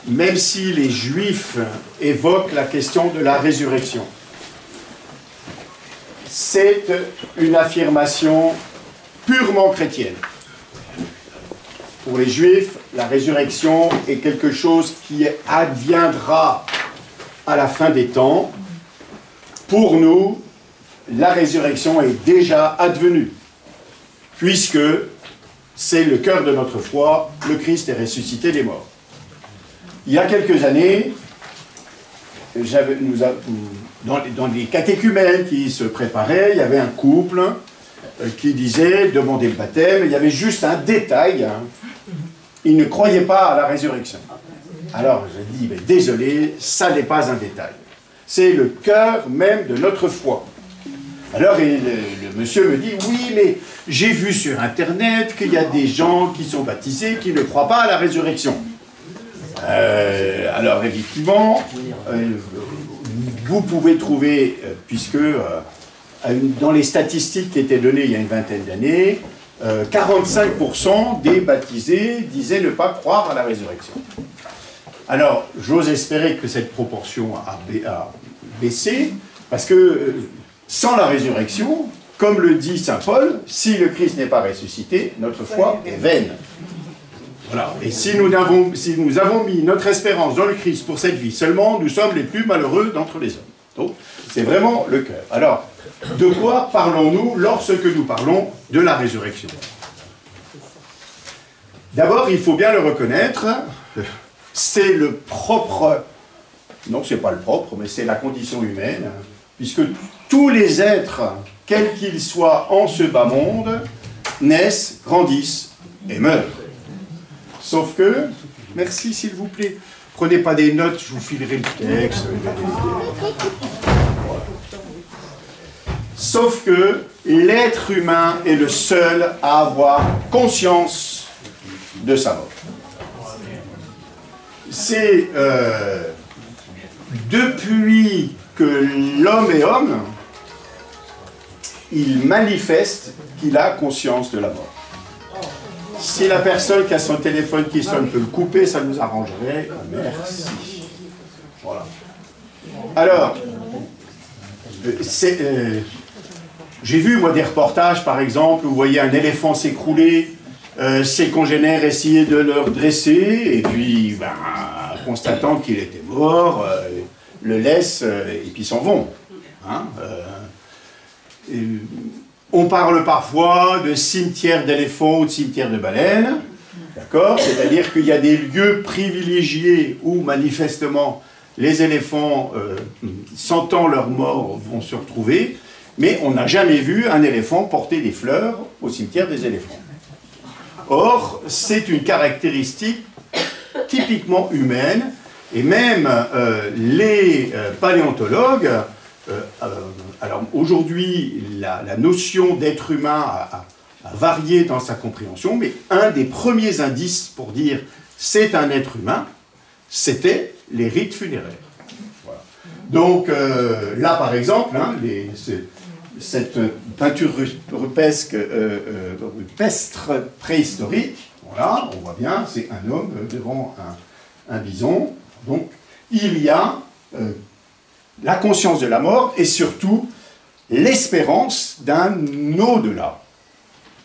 Même si les Juifs évoquent la question de la résurrection. C'est une affirmation purement chrétienne. Pour les Juifs, la résurrection est quelque chose qui adviendra à la fin des temps. Pour nous, la résurrection est déjà advenue, puisque c'est le cœur de notre foi, le Christ est ressuscité des morts. Il y a quelques années, dans les catéchumènes qui se préparaient, il y avait un couple qui disait demander le baptême, il y avait juste un détail, ils ne croyaient pas à la résurrection. Alors je dis, mais désolé, ça n'est pas un détail. C'est le cœur même de notre foi. Alors le monsieur me dit, oui, mais j'ai vu sur Internet qu'il y a des gens qui sont baptisés qui ne croient pas à la résurrection. Alors effectivement, vous pouvez trouver, puisque dans les statistiques qui étaient données il y a une vingtaine d'années, 45% des baptisés disaient ne pas croire à la résurrection. Alors, j'ose espérer que cette proportion a baissé, parce que sans la résurrection, comme le dit saint Paul, si le Christ n'est pas ressuscité, notre foi est vaine. Voilà. Et si nous avons mis notre espérance dans le Christ pour cette vie seulement, nous sommes les plus malheureux d'entre les hommes. Donc, c'est vraiment le cœur. Alors, de quoi parlons-nous lorsque nous parlons de la résurrection? D'abord, il faut bien le reconnaître, c'est le propre, non, c'est pas le propre, mais c'est la condition humaine, puisque tous les êtres, quels qu'ils soient en ce bas monde, naissent, grandissent et meurent. Sauf que, merci s'il vous plaît, prenez pas des notes, je vous filerai le texte. Sauf que l'être humain est le seul à avoir conscience de sa mort. C'est depuis que l'homme est homme, il manifeste qu'il a conscience de la mort. Si la personne qui a son téléphone qui sonne peut le couper, ça nous arrangerait. Merci. Voilà. Alors, j'ai vu, moi, des reportages, par exemple, où vous voyez un éléphant s'écrouler, ses congénères essayaient de le redresser, et puis, ben, constatant qu'il était mort, le laissent, et puis s'en vont. Hein, on parle parfois de cimetière d'éléphants ou de cimetière de baleines, d'accord? C'est-à-dire qu'il y a des lieux privilégiés où, manifestement, les éléphants, sentant leur mort, vont se retrouver, mais on n'a jamais vu un éléphant porter des fleurs au cimetière des éléphants. Or, c'est une caractéristique typiquement humaine, et même les paléontologues, alors aujourd'hui, la notion d'être humain a varié dans sa compréhension, mais un des premiers indices pour dire c'est un être humain, c'était les rites funéraires. Voilà. Donc là, par exemple, hein, cette peinture rupestre préhistorique, voilà, on voit bien, c'est un homme devant un bison. Donc, il y a la conscience de la mort et surtout l'espérance d'un au-delà.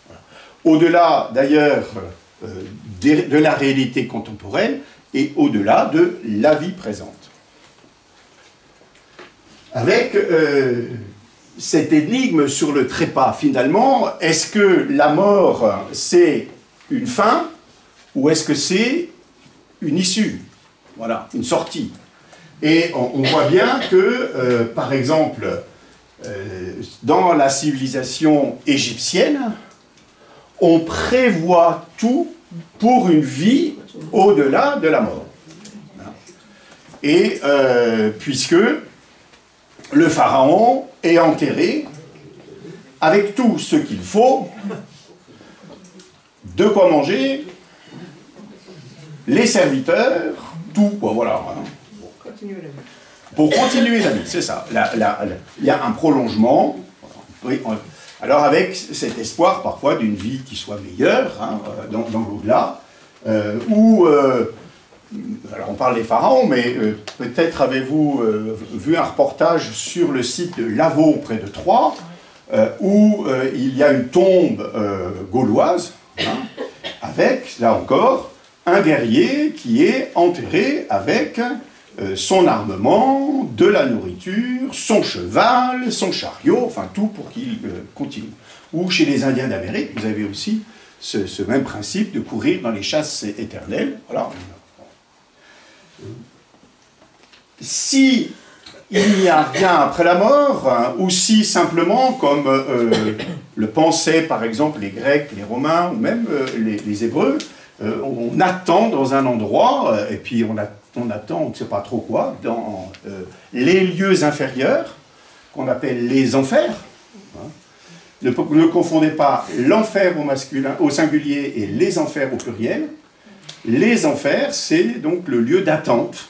Voilà. Au-delà, d'ailleurs, de la réalité contemporaine et au-delà de la vie présente. Avec cette énigme sur le trépas, finalement, est-ce que la mort, c'est une fin ou est-ce que c'est une issue? Voilà, une sortie. Et on voit bien que, par exemple, dans la civilisation égyptienne, on prévoit tout pour une vie au-delà de la mort. Et puisque le pharaon est enterré avec tout ce qu'il faut, de quoi manger, les serviteurs, tout, quoi, voilà. Pour continuer la vie, c'est ça. Il y a un prolongement. Oui, Alors avec cet espoir parfois d'une vie qui soit meilleure, hein, dans l'au-delà, alors on parle des pharaons, mais peut-être avez-vous vu un reportage sur le site de Lavaux près de Troyes, où il y a une tombe gauloise, hein, avec, là encore, un guerrier qui est enterré avec son armement, de la nourriture, son cheval, son chariot, enfin tout pour qu'il continue. Ou chez les Indiens d'Amérique, vous avez aussi ce même principe de courir dans les chasses éternelles. Voilà. Si il n'y a rien après la mort, hein, ou si simplement, comme le pensaient par exemple les Grecs, les Romains, ou même les Hébreux, on attend dans un endroit, et puis on attend, on ne sait pas trop quoi, dans les lieux inférieurs, qu'on appelle les enfers. Hein. Ne confondez pas l'enfer au masculin, au singulier, et les enfers au pluriel. Les enfers, c'est donc le lieu d'attente,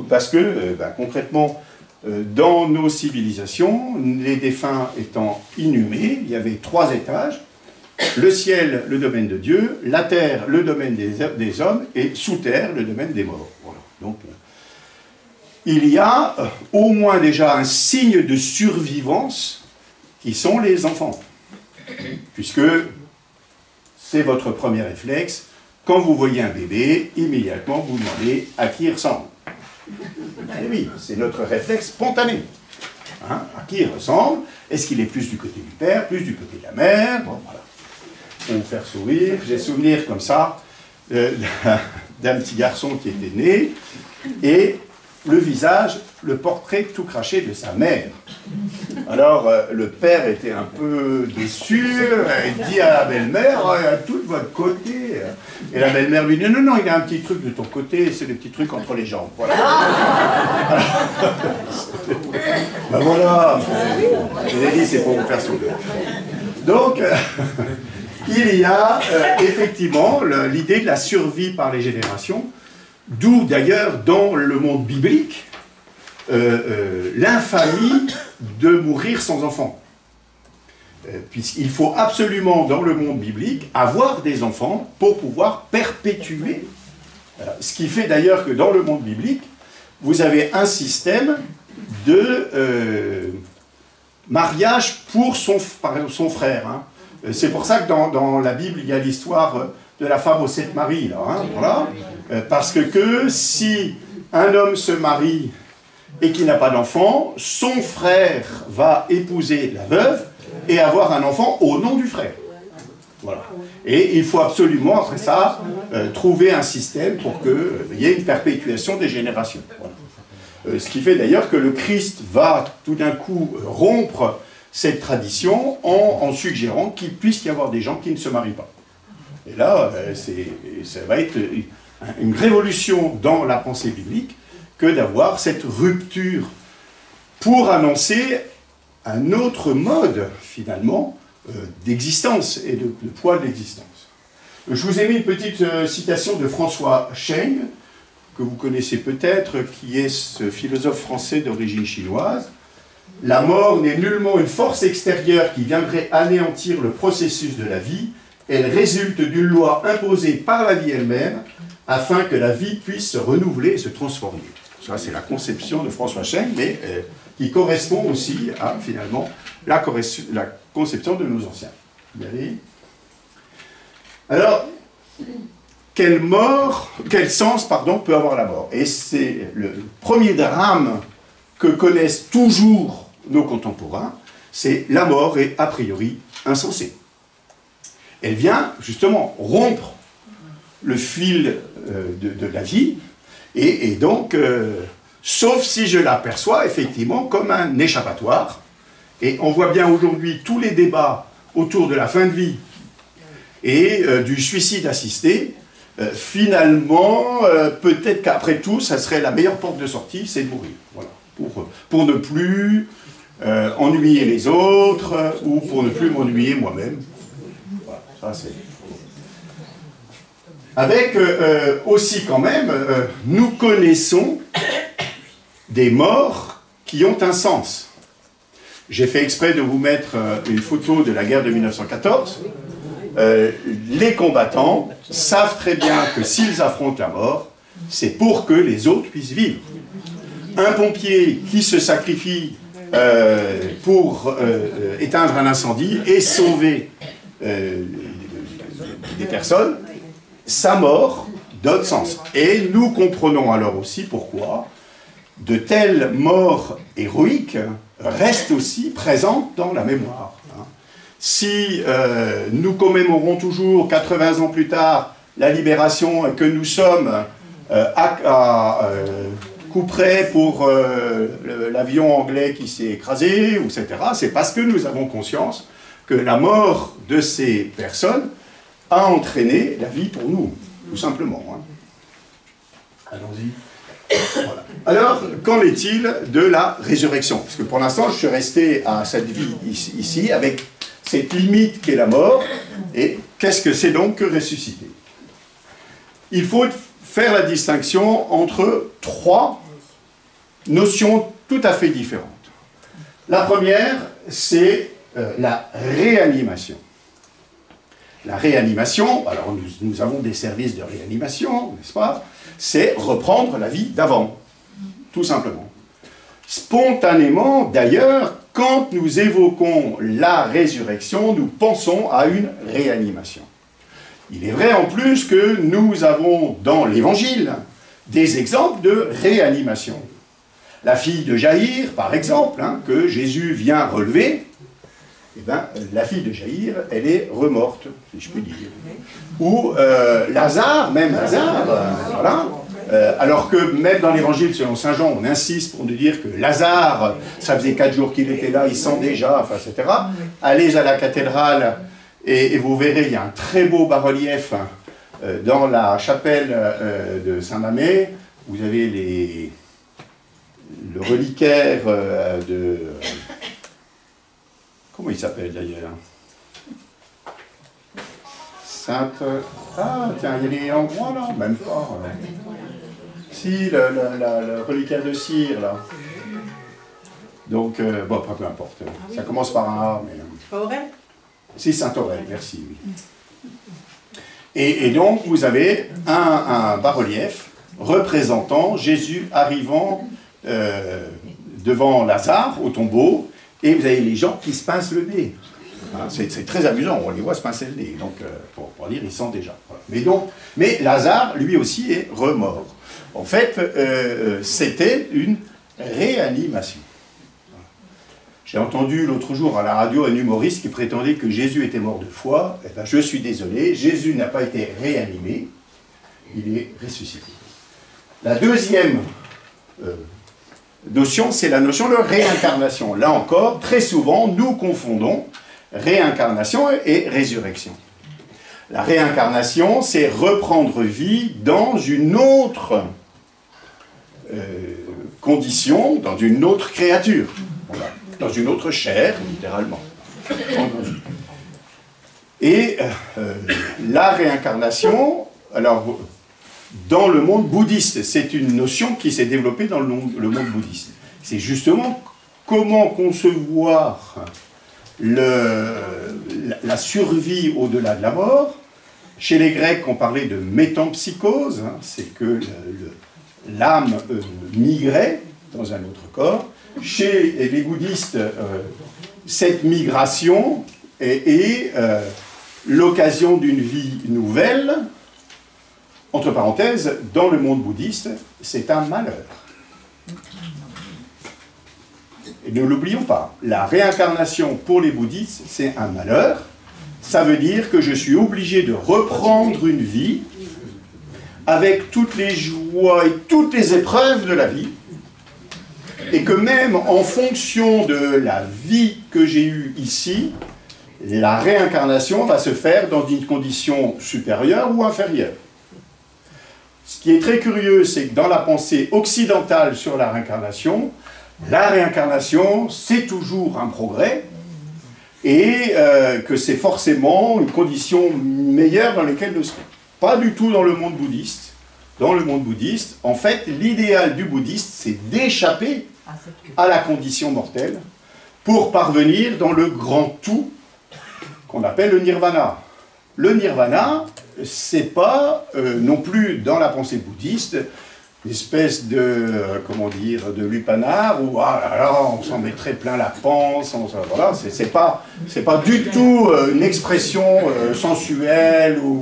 parce que concrètement, dans nos civilisations, les défunts étant inhumés, il y avait 3 étages: le ciel, le domaine de Dieu; la terre, le domaine des hommes; et sous terre, le domaine des morts. Voilà. Donc, il y a au moins déjà un signe de survivance qui sont les enfants, puisque c'est votre premier réflexe. Quand vous voyez un bébé, immédiatement vous demandez à qui il ressemble. Et oui, c'est notre réflexe spontané. Hein, à qui il ressemble? Est-ce qu'il est plus du côté du père, plus du côté de la mère? Bon, voilà. Pour vous faire sourire, j'ai souvenir comme ça d'un petit garçon qui était né, et le visage, le portrait tout craché de sa mère. Alors, le père était un peu déçu, il dit à la belle-mère, oh, « à tout de votre côté ». Et la belle-mère lui dit, « Non, non, il y a un petit truc de ton côté, c'est le petit truc entre les jambes. » Voilà. Ben voilà, je vous ai dit, c'est pour vous faire sourire. Donc, il y a effectivement l'idée de la survie par les générations, d'où d'ailleurs dans le monde biblique l'infamie de mourir sans enfant. Puisqu'il faut absolument dans le monde biblique avoir des enfants pour pouvoir perpétuer. Ce qui fait d'ailleurs que dans le monde biblique, vous avez un système de mariage pour son frère. Hein. C'est pour ça que dans la Bible, il y a l'histoire de la femme aux 7 maris. Là, hein, voilà. Parce que si un homme se marie et qu'il n'a pas d'enfant, son frère va épouser la veuve et avoir un enfant au nom du frère. Voilà. Et il faut absolument, après ça, trouver un système pour qu'il y ait une perpétuation des générations. Voilà. Ce qui fait d'ailleurs que le Christ va tout d'un coup rompre cette tradition en suggérant qu'il puisse y avoir des gens qui ne se marient pas. Et là, ça va être une révolution dans la pensée biblique que d'avoir cette rupture pour annoncer un autre mode, finalement, d'existence et de poids de l'existence. Je vous ai mis une petite citation de François Cheng, que vous connaissez peut-être, qui est ce philosophe français d'origine chinoise. « La mort n'est nullement une force extérieure qui viendrait anéantir le processus de la vie, elle résulte d'une loi imposée par la vie elle-même, afin que la vie puisse se renouveler et se transformer. » Ça, c'est la conception de François Cheng, mais qui correspond aussi à, finalement, la conception de nos anciens. Alors, quel sens, peut avoir la mort? Et c'est le premier drame que connaissent toujours nos contemporains, c'est la mort est a priori insensée. Elle vient, justement, rompre le fil de la vie, et donc, sauf si je l'aperçois effectivement comme un échappatoire. Et on voit bien aujourd'hui tous les débats autour de la fin de vie et du suicide assisté. Finalement, peut-être qu'après tout, ça serait la meilleure porte de sortie, c'est de mourir. Voilà. Pour ne plus ennuyer les autres, ou pour ne plus m'ennuyer moi-même. Voilà, ça c'est... Avec aussi quand même, nous connaissons des morts qui ont un sens. J'ai fait exprès de vous mettre une photo de la guerre de 1914. Les combattants savent très bien que s'ils affrontent la mort, c'est pour que les autres puissent vivre. Un pompier qui se sacrifie pour éteindre un incendie et sauver des personnes, sa mort donne sens. Et nous comprenons alors aussi pourquoi de telles morts héroïques restent aussi présentes dans la mémoire. Si nous commémorons toujours, 80 ans plus tard, la libération et que nous sommes à coup près pour l'avion anglais qui s'est écrasé, etc., c'est parce que nous avons conscience que la mort de ces personnes a entraîné la vie pour nous, tout simplement. Allons-y. Voilà. Alors, qu'en est-il de la résurrection? Parce que pour l'instant, je suis resté à cette vie ici, avec cette limite qu'est la mort, et qu'est-ce que c'est donc que ressusciter? Il faut faire la distinction entre trois notions tout à fait différentes. La première, c'est la réanimation. La réanimation, alors nous avons des services de réanimation, n'est-ce pas? C'est reprendre la vie d'avant, tout simplement. Spontanément, d'ailleurs, quand nous évoquons la résurrection, nous pensons à une réanimation. Il est vrai en plus que nous avons dans l'Évangile des exemples de réanimation. La fille de Jaïr, par exemple, que Jésus vient relever, eh bien, la fille de Jaïr, elle est remorte, si je puis dire. Ou Lazare, même Lazare, voilà. Alors que même dans l'Évangile, selon Saint Jean, on insiste pour nous dire que Lazare, ça faisait 4 jours qu'il était là, il sent déjà, enfin, etc. Allez à la cathédrale et vous verrez, il y a un très beau bas-relief dans la chapelle de Saint-Mamé. Vous avez le reliquaire de... Comment il s'appelle d'ailleurs? Sainte... Ah, tiens, il y a des endroits là, même pas. Si, le reliquaire de cire, là. Donc, bon, peu importe. Ça commence par un A, mais... Aurèle? Si, Saint-Aurèle, merci, oui. Et donc, vous avez un bas-relief représentant Jésus arrivant devant Lazare, au tombeau, et vous avez les gens qui se pincent le nez. C'est très amusant, on les voit se pincer le nez, donc pour dire, ils sentent déjà. Voilà. Mais Lazare, lui aussi, est remort. En fait, c'était une réanimation. J'ai entendu l'autre jour à la radio un humoriste qui prétendait que Jésus était mort 2 fois. Eh bien, je suis désolé, Jésus n'a pas été réanimé, il est ressuscité. La deuxième notion, c'est la notion de réincarnation. Là encore, très souvent, nous confondons réincarnation et résurrection. La réincarnation, c'est reprendre vie dans une autre condition, dans une autre créature, voilà, dans une autre chair, littéralement. Et la réincarnation, alors, dans le monde bouddhiste, c'est une notion qui s'est développée dans le monde bouddhiste. C'est justement comment concevoir la survie au-delà de la mort. Chez les Grecs, on parlait de métempsychose, c'est que l'âme migrait dans un autre corps. Chez les bouddhistes, cette migration est l'occasion d'une vie nouvelle. Entre parenthèses, dans le monde bouddhiste, c'est un malheur. Et ne l'oublions pas, la réincarnation pour les bouddhistes, c'est un malheur. Ça veut dire que je suis obligé de reprendre une vie avec toutes les joies et toutes les épreuves de la vie, et que même en fonction de la vie que j'ai eue ici, la réincarnation va se faire dans une condition supérieure ou inférieure. Ce qui est très curieux, c'est que dans la pensée occidentale sur la réincarnation, c'est toujours un progrès, et que c'est forcément une condition meilleure dans laquelle nous serons. Pas du tout dans le monde bouddhiste. Dans le monde bouddhiste, en fait, l'idéal du bouddhiste, c'est d'échapper à la condition mortelle pour parvenir dans le grand tout qu'on appelle le nirvana. Le nirvana, c'est pas non plus dans la pensée bouddhiste une espèce de, comment dire, de lupanar où ah là là, on s'en mettrait plein la panse, voilà, c'est pas du tout une expression sensuelle ou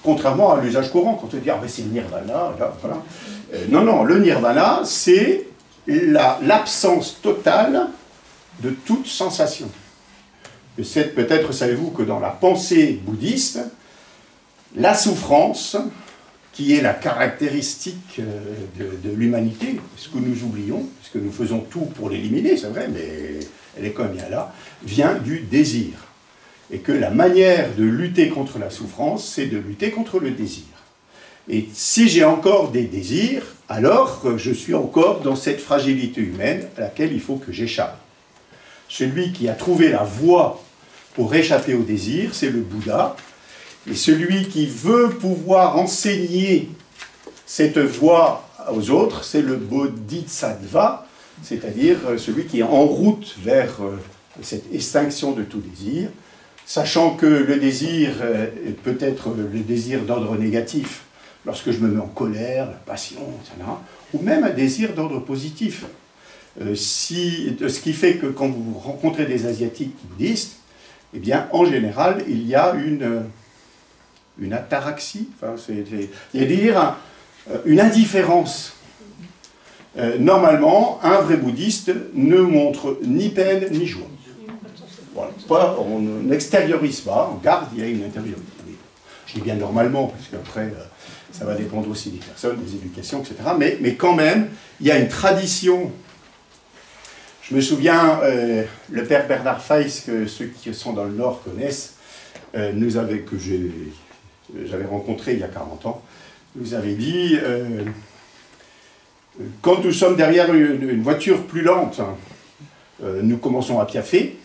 contrairement à l'usage courant quand on dit ah ben c'est le nirvana, là, voilà. Non, non, le nirvana c'est l'absence totale de toute sensation. Peut-être savez-vous que dans la pensée bouddhiste, la souffrance, qui est la caractéristique de l'humanité, ce que nous oublions, parce que nous faisons tout pour l'éliminer, c'est vrai, mais elle est quand même bien là, vient du désir. Et que la manière de lutter contre la souffrance, c'est de lutter contre le désir. Et si j'ai encore des désirs, alors je suis encore dans cette fragilité humaine à laquelle il faut que j'échappe. Celui qui a trouvé la voie pour échapper au désir, c'est le Bouddha. Et celui qui veut pouvoir enseigner cette voie aux autres, c'est le Bodhisattva, c'est-à-dire celui qui est en route vers cette extinction de tout désir, sachant que le désir peut être le désir d'ordre négatif, lorsque je me mets en colère, la passion, etc., ou même un désir d'ordre positif. Ce qui fait que quand vous rencontrez des Asiatiques bouddhistes, eh bien, en général, il y a une ataraxie, enfin, c'est-à-dire une indifférence. Normalement, un vrai bouddhiste ne montre ni peine ni joie. Voilà. On n'extériorise pas, on garde, il y a une intériorité. Je dis bien normalement, parce qu'après, ça va dépendre aussi des personnes, des éducations, etc. Mais quand même, il y a une tradition. Je me souviens, le père Bernard Feiss, que ceux qui sont dans le Nord connaissent, que j'avais rencontré il y a 40 ans, nous avait dit, quand nous sommes derrière une voiture plus lente, nous commençons à piaffer.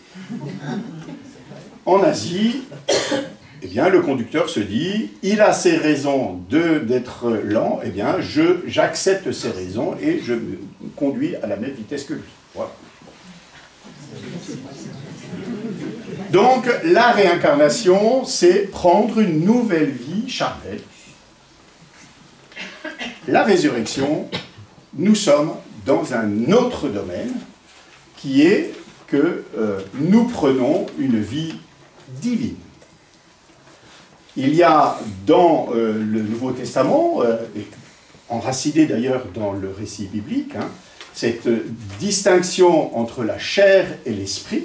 En Asie, eh bien, le conducteur se dit, il a ses raisons d'être lent, eh bien, j'accepte ses raisons et je me conduis à la même vitesse que lui. Voilà. Donc, la réincarnation, c'est prendre une nouvelle vie charnelle. La résurrection, nous sommes dans un autre domaine, qui est que nous prenons une vie divine. Il y a dans le Nouveau Testament, enraciné d'ailleurs dans le récit biblique, cette distinction entre la chair et l'esprit,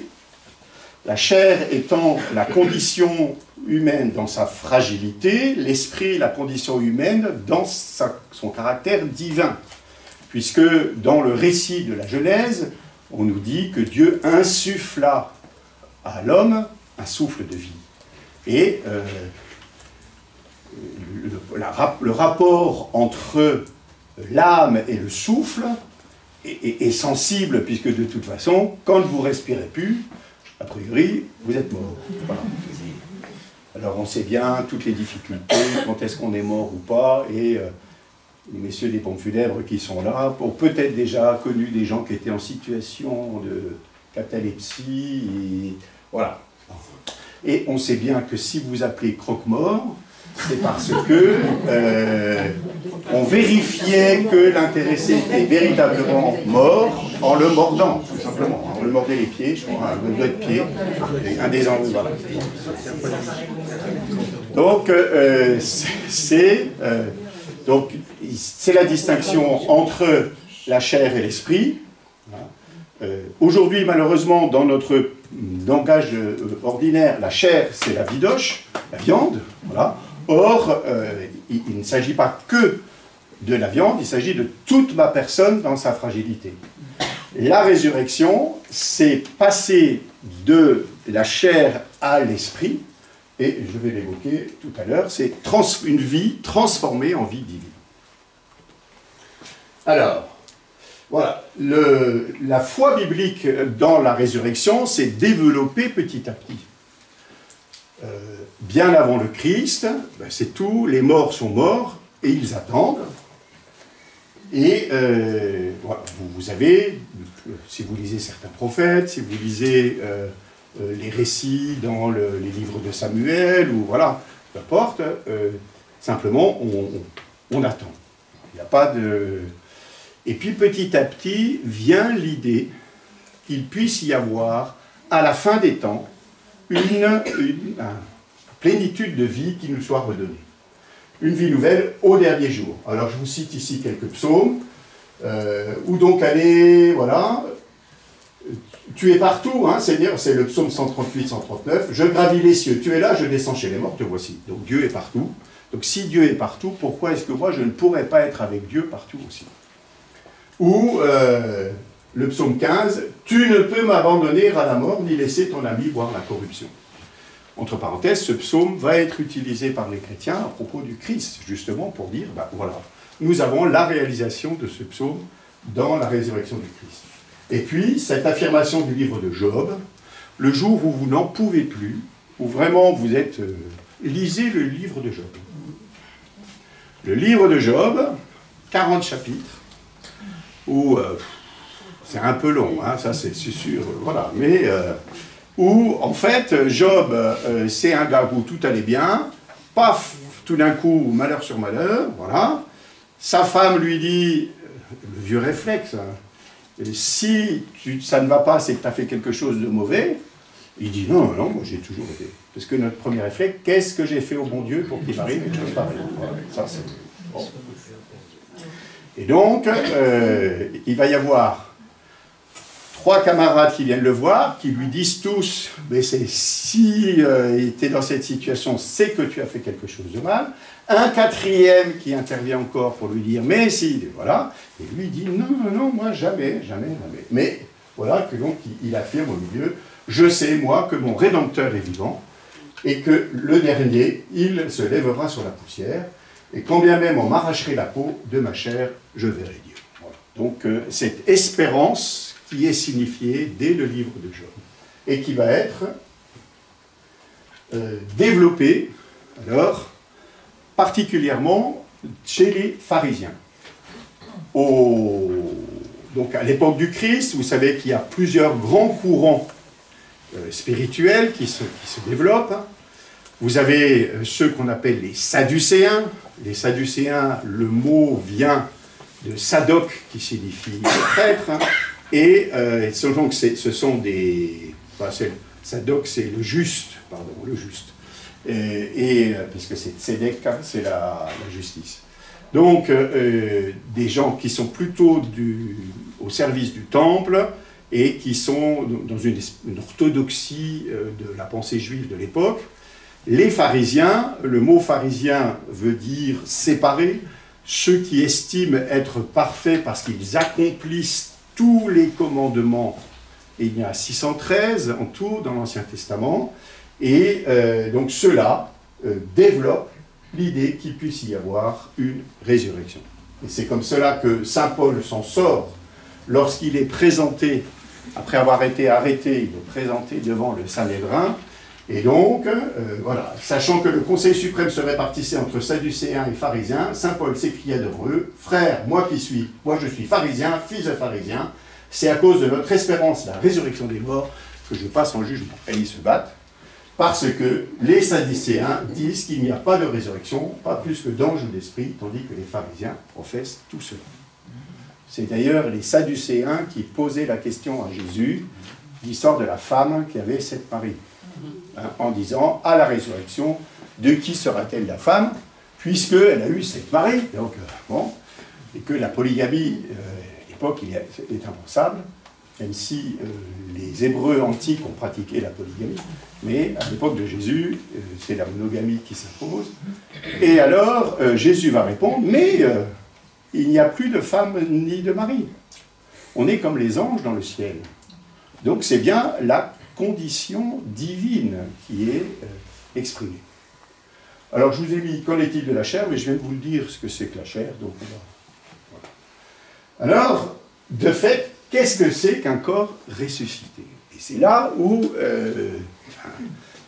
la chair étant la condition humaine dans sa fragilité, l'esprit la condition humaine dans son caractère divin. Puisque dans le récit de la Genèse, on nous dit que Dieu insuffla à l'homme un souffle de vie. Et le rapport entre l'âme et le souffle est sensible, puisque de toute façon, quand vous ne respirez plus, a priori, vous êtes mort. Voilà. Alors on sait bien toutes les difficultés, quand est-ce qu'on est mort ou pas, et les messieurs des pompes funèbres qui sont là, ont peut-être déjà connu des gens qui étaient en situation de catalepsie, et voilà. Et on sait bien que si vous appelez croque-mort, c'est parce que on vérifiait que l'intéressé était véritablement mort en le mordant, tout simplement. On le mordait les pieds, je crois, un doigt de pied, un des ennuis, voilà. Donc, c'est la distinction entre la chair et l'esprit. Aujourd'hui, malheureusement, dans notre langage ordinaire, la chair, c'est la vidoche, la viande, voilà. Or, il ne s'agit pas que de la viande, il s'agit de toute ma personne dans sa fragilité. La résurrection, c'est passer de la chair à l'esprit, et je vais l'évoquer tout à l'heure, c'est une vie transformée en vie divine. Alors, voilà, la foi biblique dans la résurrection s'est développée petit à petit. Bien avant le Christ, c'est tout, les morts sont morts et ils attendent. Et voilà, vous avez si vous lisez certains prophètes, si vous lisez les récits dans les livres de Samuel, ou voilà, peu importe, simplement on attend. Il n'y a pas de... Et puis petit à petit vient l'idée qu'il puisse y avoir, à la fin des temps, une plénitude de vie qui nous soit redonnée. Une vie nouvelle au dernier jour. Alors je vous cite ici quelques psaumes, où donc allez, voilà, tu es partout, hein, Seigneur, c'est le psaume 138-139, je gravis les cieux, tu es là, je descends chez les morts, te voici. Donc Dieu est partout. Donc si Dieu est partout, pourquoi est-ce que moi je ne pourrais pas être avec Dieu partout aussi? Ou le psaume 15, tu ne peux m'abandonner à la mort, ni laisser ton ami boire la corruption. Entre parenthèses, ce psaume va être utilisé par les chrétiens à propos du Christ, justement pour dire, ben voilà, nous avons la réalisation de ce psaume dans la résurrection du Christ. Et puis, cette affirmation du livre de Job, le jour où vous n'en pouvez plus, où vraiment vous êtes... lisez le livre de Job. Le livre de Job, 40 chapitres, où... c'est un peu long, hein, ça c'est sûr, voilà, mais... où, en fait, Job, c'est un gars où tout allait bien, paf, tout d'un coup, malheur sur malheur, voilà. Sa femme lui dit, le vieux réflexe, hein, si ça ne va pas, c'est que tu as fait quelque chose de mauvais. Il dit, non, non, moi j'ai toujours été. Parce que notre premier réflexe, qu'est-ce que j'ai fait au bon Dieu pour qu'il m'arrive quelque chose pareil? Voilà, ça c'est... Bon. Et donc, il va y avoir 3 camarades qui viennent le voir, qui lui disent tous, mais si tu es dans cette situation, c'est que tu as fait quelque chose de mal. Un 4e qui intervient encore pour lui dire, mais si, voilà. Et lui dit, non, non, moi jamais, jamais, jamais. Mais voilà que donc il affirme au milieu, je sais moi que mon Rédempteur est vivant, et que le dernier, il se lèvera sur la poussière, et quand bien même on m'arracherait la peau de ma chair, je verrai Dieu. Voilà. Donc cette espérance qui est signifié dès le livre de Job, et qui va être développé, alors, particulièrement chez les pharisiens. Donc à l'époque du Christ, vous savez qu'il y a plusieurs grands courants spirituels qui se développent. Vous avez ceux qu'on appelle les Sadducéens. Les Sadducéens, le mot vient de Sadoc, qui signifie prêtre, hein. Et donc, ce sont des... Enfin, Sadoc, c'est le juste, pardon, le juste. Puisque c'est Tzedek, hein, c'est la justice. Donc, des gens qui sont plutôt au service du temple et qui sont dans une orthodoxie de la pensée juive de l'époque. Les pharisiens, le mot pharisien veut dire séparé, ceux qui estiment être parfaits parce qu'ils accomplissent tous les commandements, et il y en a 613 en tout dans l'Ancien Testament, et donc ceux-là développent l'idée qu'il puisse y avoir une résurrection. Et c'est comme cela que saint Paul s'en sort lorsqu'il est présenté, après avoir été arrêté, il est présenté devant le Sanhédrin, et donc, voilà, sachant que le Conseil suprême se répartissait entre Sadducéens et pharisiens, saint Paul s'écria devant eux, « Frères, moi je suis pharisien, fils de pharisien, c'est à cause de notre espérance, la résurrection des morts, que je passe en jugement. » Et ils se battent, parce que les Sadducéens disent qu'il n'y a pas de résurrection, pas plus que d'anges ou d'esprits, tandis que les pharisiens professent tout cela. C'est d'ailleurs les Sadducéens qui posaient la question à Jésus, l'histoire de la femme qui avait 7 maris. En disant, à la résurrection, de qui sera-t-elle la femme, puisqu'elle a eu 7 maris, donc, bon, et que la polygamie, à l'époque, est impensable, même si les Hébreux antiques ont pratiqué la polygamie, mais à l'époque de Jésus, c'est la monogamie qui s'impose. Et alors, Jésus va répondre, mais il n'y a plus de femme ni de mari. On est comme les anges dans le ciel. Donc c'est bien la condition divine qui est exprimée. Alors je vous ai mis qu'en est-il de la chair, mais je vais vous le dire ce que c'est que la chair. Donc voilà. Alors, de fait, qu'est-ce que c'est qu'un corps ressuscité? Et c'est là où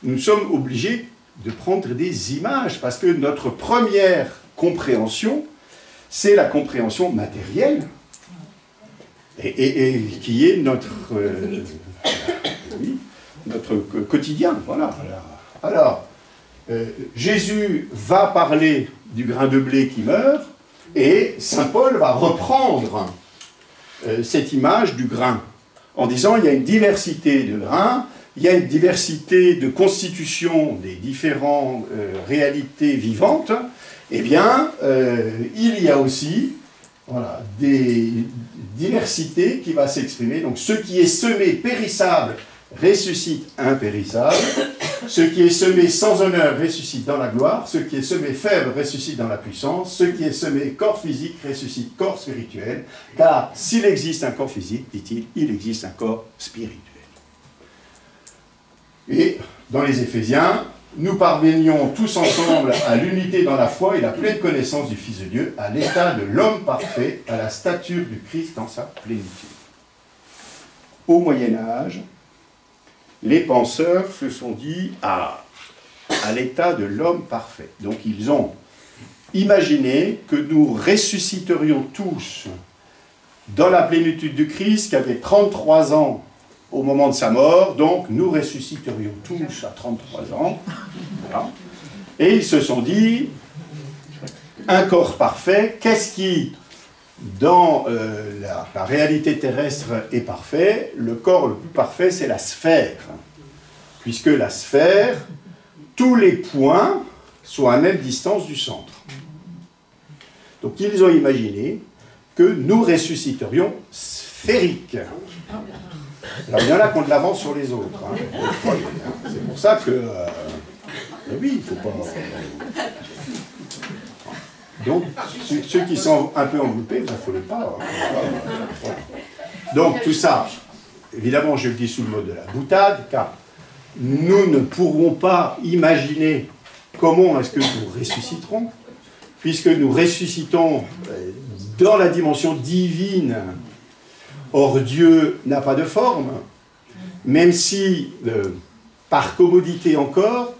nous sommes obligés de prendre des images, parce que notre première compréhension, c'est la compréhension matérielle. et qui est notre, oui, notre quotidien. Voilà. Alors, Jésus va parler du grain de blé qui meurt, et saint Paul va reprendre cette image du grain, en disant il y a une diversité de grains, il y a une diversité de constitution des différentes réalités vivantes, eh bien, il y a aussi voilà, des diversités qui va s'exprimer. Donc, ce qui est semé périssable ressuscite impérissable, ce qui est semé sans honneur ressuscite dans la gloire, ce qui est semé faible ressuscite dans la puissance, ce qui est semé corps physique ressuscite corps spirituel, car s'il existe un corps physique, dit-il, il existe un corps spirituel. Et dans les Éphésiens, nous parvenions tous ensemble à l'unité dans la foi et la pleine connaissance du Fils de Dieu, à l'état de l'homme parfait, à la stature du Christ dans sa plénitude. Au Moyen-Âge, les penseurs se sont dit à l'état de l'homme parfait. Donc ils ont imaginé que nous ressusciterions tous dans la plénitude du Christ, qui avait 33 ans au moment de sa mort, donc nous ressusciterions tous à 33 ans. Voilà. Et ils se sont dit, un corps parfait, qu'est-ce qui, dans la réalité terrestre, est parfait? Le corps le plus parfait, c'est la sphère. Puisque la sphère, tous les points sont à même distance du centre. Donc ils ont imaginé que nous ressusciterions sphériques. Alors il y en a qui ont de l'avance sur les autres. Hein. C'est pour ça que... oui, il ne faut pas... Donc, ceux qui sont un peu enveloppés, vous n'affolez pas. Hein. Donc, tout ça, évidemment, je le dis sous le mode de la boutade, car nous ne pourrons pas imaginer comment est-ce que nous ressusciterons, puisque nous ressuscitons dans la dimension divine. Or, Dieu n'a pas de forme, même si, par commodité encore,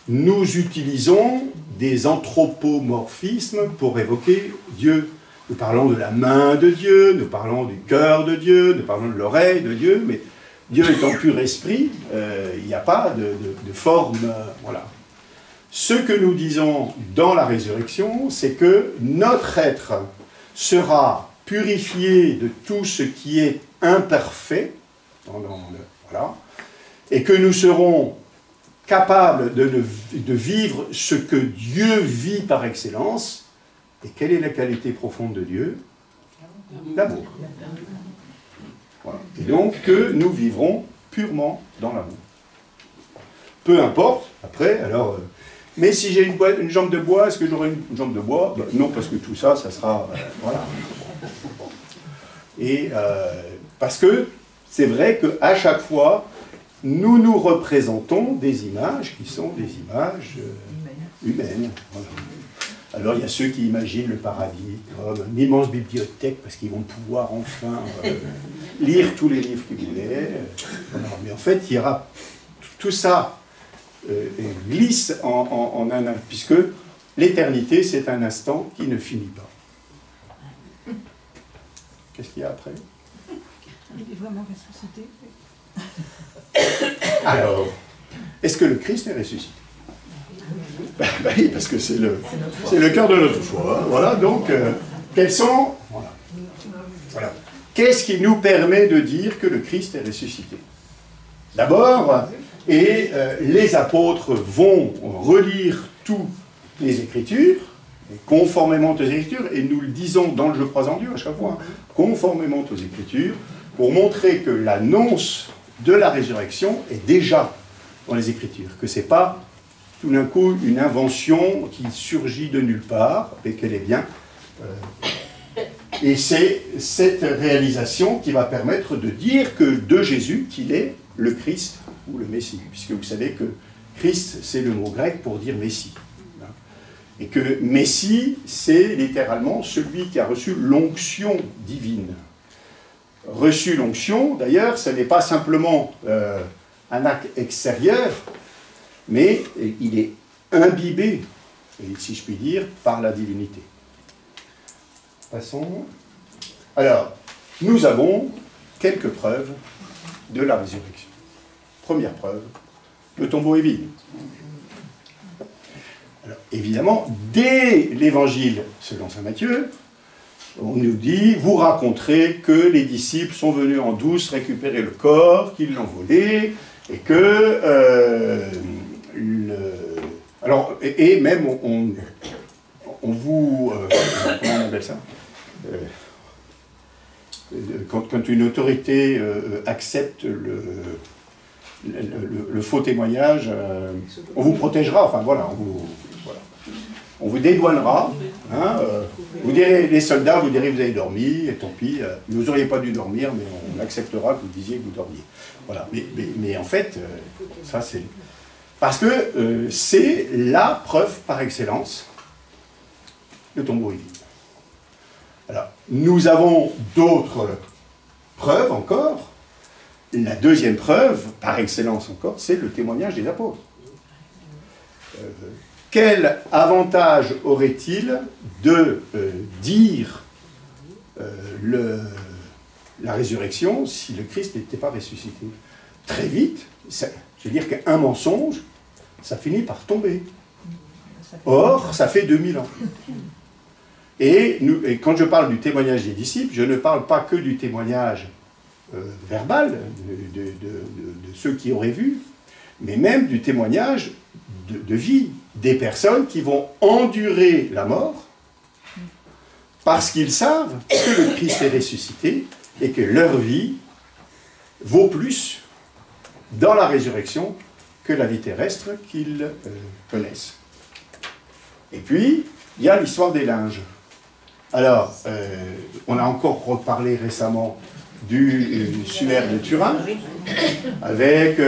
nous utilisons des anthropomorphismes pour évoquer Dieu. Nous parlons de la main de Dieu, nous parlons du cœur de Dieu, nous parlons de l'oreille de Dieu, mais Dieu étant pur esprit, il n'y a pas de forme. Voilà. Ce que nous disons dans la résurrection, c'est que notre être sera purifié de tout ce qui est imparfait, voilà, et que nous serons capables de vivre ce que Dieu vit par excellence. Et quelle est la qualité profonde de Dieu? L'amour. Voilà. Et donc que nous vivrons purement dans l'amour. Peu importe, après, alors... mais si j'ai une jambe de bois, est-ce que j'aurai une jambe de bois? Ben, non, parce que tout ça, ça sera... voilà. Et parce que c'est vrai qu'à chaque fois, nous nous représentons des images qui sont des images humaines. Voilà. Alors il y a ceux qui imaginent le paradis comme une immense bibliothèque parce qu'ils vont pouvoir enfin lire tous les livres qu'ils voulaient. Voilà. Mais en fait, il y aura tout ça glisse en un instant, puisque l'éternité, c'est un instant qui ne finit pas. Qu'est-ce qu'il y a après? Il est vraiment ressuscité. Alors, est-ce que le Christ est ressuscité? Ben oui, parce que c'est le cœur de notre foi. Voilà, donc, quels sont... Voilà. Qu'est-ce qui nous permet de dire que le Christ est ressuscité? D'abord, les apôtres vont relire toutes les Écritures, conformément aux Écritures, et nous le disons dans le « Je crois en Dieu » à chaque fois, conformément aux Écritures, pour montrer que l'annonce de la résurrection est déjà dans les Écritures, que ce n'est pas tout d'un coup une invention qui surgit de nulle part, mais qu'elle est bien. Et c'est cette réalisation qui va permettre de dire que de Jésus qu'il est le Christ ou le Messie, puisque vous savez que Christ, c'est le mot grec pour dire Messie. Et que Messie, c'est littéralement celui qui a reçu l'onction divine. Reçu l'onction, d'ailleurs, ce n'est pas simplement un acte extérieur, mais il est imbibé, si je puis dire, par la divinité. Passons. Alors, nous avons quelques preuves de la résurrection. Première preuve, le tombeau est vide. Alors, évidemment, dès l'évangile selon saint Matthieu, on nous dit, vous raconterez que les disciples sont venus en douce récupérer le corps, qu'ils l'ont volé, et que alors, et même on vous comment on appelle ça, quand une autorité accepte le faux témoignage, on vous protégera, enfin voilà, on vous dédouanera, hein, vous direz, les soldats, vous direz, vous avez dormi, et tant pis, vous n'auriez pas dû dormir, mais on acceptera que vous disiez que vous dormiez. Voilà, mais en fait, ça c'est... Parce que c'est la preuve par excellence, le tombeau est vide. Alors, nous avons d'autres preuves encore. La deuxième preuve, par excellence encore, c'est le témoignage des apôtres. Quel avantage aurait-il de dire la résurrection si le Christ n'était pas ressuscité? Très vite, je veux dire qu'un mensonge, ça finit par tomber. Or, ça fait 2000 ans. Et quand je parle du témoignage des disciples, je ne parle pas que du témoignage verbal de ceux qui auraient vu, mais même du témoignage de vie des personnes qui vont endurer la mort parce qu'ils savent que le Christ est ressuscité et que leur vie vaut plus dans la résurrection que la vie terrestre qu'ils connaissent. Et puis, il y a l'histoire des linges. Alors, on a encore reparlé récemment du suaire de Turin, avec,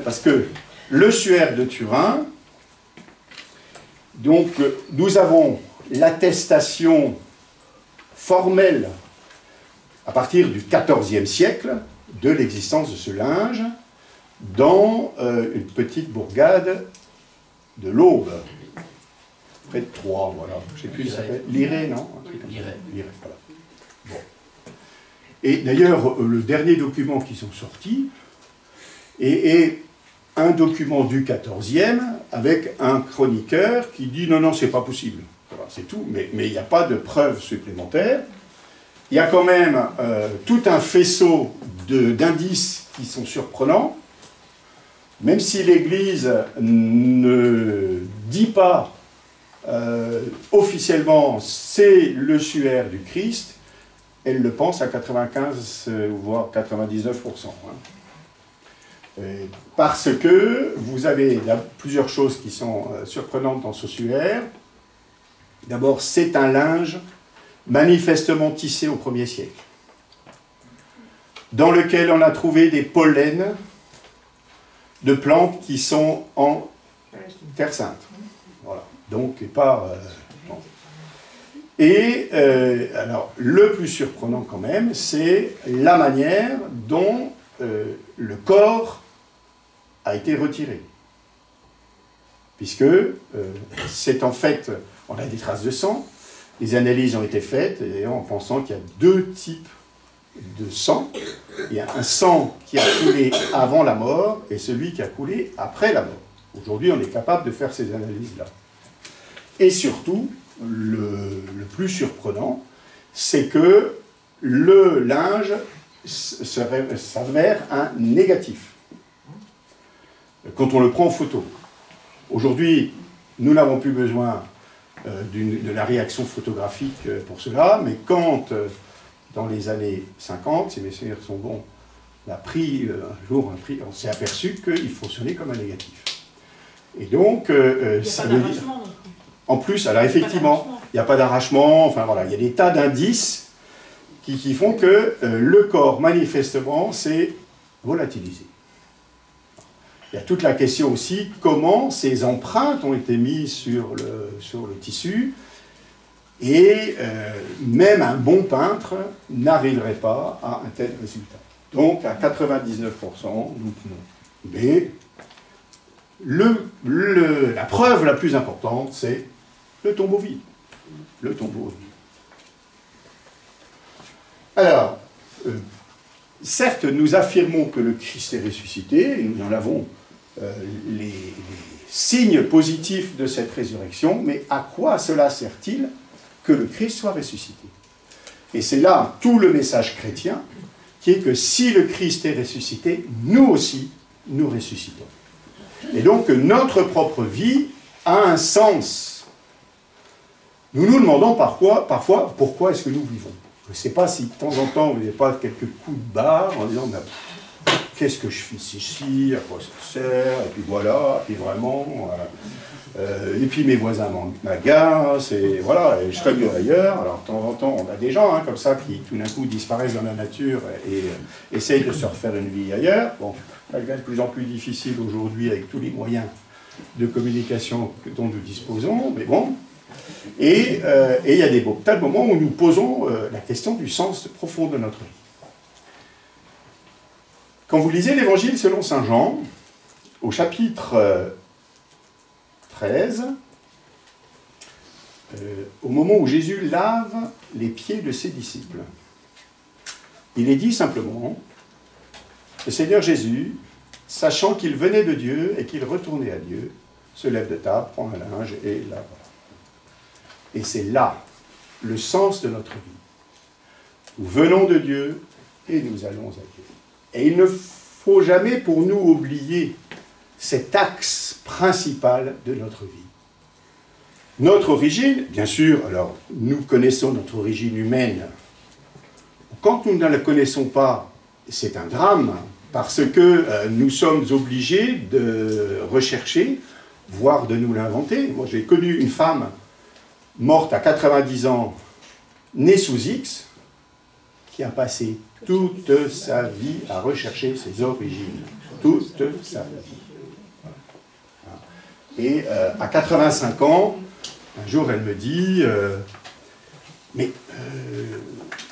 parce que le suaire de Turin, donc nous avons l'attestation formelle à partir du XIVe siècle de l'existence de ce linge dans une petite bourgade de l'Aube, près de Troyes, voilà. Je ne sais plus, ça s'appelle Liré, non? Liré, voilà. Bon. Et d'ailleurs, le dernier document qui sont sortis est un document du XIVe avec un chroniqueur qui dit non, non, c'est pas possible. Voilà, c'est tout, mais il n'y a pas de preuves supplémentaires. Il y a quand même tout un faisceau d'indices qui sont surprenants, même si l'Église ne dit pas officiellement c'est le suaire du Christ, elle le pense à 95 voire 99%. Parce que vous avez plusieurs choses qui sont surprenantes dans ce suaire. D'abord, c'est un linge manifestement tissé au 1er siècle, dans lequel on a trouvé des pollens de plantes qui sont en Terre Sainte. Voilà. Donc, pas... non. Et alors, le plus surprenant quand même, c'est la manière dont le corps a été retiré. Puisque c'est en fait, on a des traces de sang, les analyses ont été faites, d'ailleurs en pensant qu'il y a deux types de sang. Il y a un sang qui a coulé avant la mort et celui qui a coulé après la mort. Aujourd'hui, on est capable de faire ces analyses-là. Et surtout, le plus surprenant, c'est que le linge s'avère un négatif quand on le prend en photo. Aujourd'hui, nous n'avons plus besoin de la réaction photographique pour cela, mais quand, dans les années 50, si mes souvenirs sont bons, on a pris un jour un prix, on s'est aperçu qu'il fonctionnait comme un négatif. Et donc, ça veut dire... En plus, alors effectivement, il n'y a pas d'arrachement, enfin voilà, il y a des tas d'indices qui font que le corps, manifestement, s'est volatilisé. Il y a toute la question aussi, comment ces empreintes ont été mises sur le tissu, et même un bon peintre n'arriverait pas à un tel résultat. Donc, à 99%, nous tenons. Mais la preuve la plus importante, c'est le tombeau vide. Le tombeau vide. Alors, certes, nous affirmons que le Christ est ressuscité, et nous en avons les signes positifs de cette résurrection, mais à quoi cela sert-il que le Christ soit ressuscité? Et c'est là tout le message chrétien, qui est que si le Christ est ressuscité, nous aussi, nous ressuscitons. Et donc, notre propre vie a un sens. Nous nous demandons parfois pourquoi est-ce que nous vivons. Je ne sais pas si de temps en temps, vous n'avez pas quelques coups de barre en disant qu'est-ce que je fais ici, à quoi ça sert, et puis voilà, et puis vraiment, et puis mes voisins m'agacent, et voilà, et je serais mieux ailleurs. Alors de temps en temps, on a des gens comme ça qui tout d'un coup disparaissent dans la nature et essayent de se refaire une vie ailleurs. Bon, ça devient de plus en plus difficile aujourd'hui avec tous les moyens de communication dont nous disposons, mais bon. Et il y a des tas de moments où nous posons la question du sens profond de notre vie. Quand vous lisez l'Évangile selon saint Jean, au chapitre 13, au moment où Jésus lave les pieds de ses disciples, il est dit simplement, le Seigneur Jésus, sachant qu'il venait de Dieu et qu'il retournait à Dieu, se lève de table, prend un linge et lave. Et c'est là le sens de notre vie. Nous venons de Dieu et nous allons à Dieu. Et il ne faut jamais pour nous oublier cet axe principal de notre vie. Notre origine, bien sûr, alors nous connaissons notre origine humaine. Quand nous ne la connaissons pas, c'est un drame, parce que nous sommes obligés de rechercher, voire de nous l'inventer. Moi, j'ai connu une femme morte à 90 ans, née sous X, qui a passé toute sa vie à rechercher ses origines. Toute sa vie. Et à 85 ans, un jour, elle me dit mais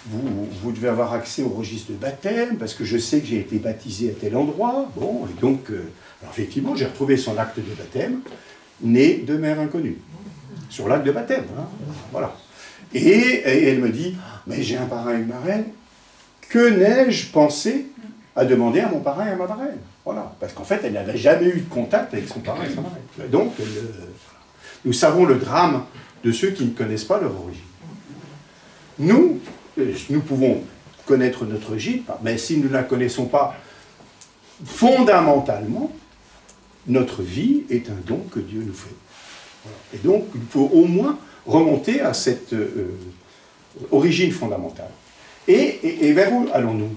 vous devez avoir accès au registre de baptême, parce que je sais que j'ai été baptisé à tel endroit. Bon, et donc, alors effectivement, j'ai retrouvé son acte de baptême, né de mère inconnue. Sur l'acte de baptême, hein, voilà. Et elle me dit, mais j'ai un parrain et une marraine, que n'ai-je pensé à demander à mon parrain et à ma marraine? Voilà, parce qu'en fait, elle n'avait jamais eu de contact avec son parrain et sa marraine. Donc, nous savons le drame de ceux qui ne connaissent pas leur origine. Nous pouvons connaître notre origine, mais si nous ne la connaissons pas fondamentalement, notre vie est un don que Dieu nous fait. Voilà. Et donc, il faut au moins remonter à cette origine fondamentale. Et vers où allons-nous?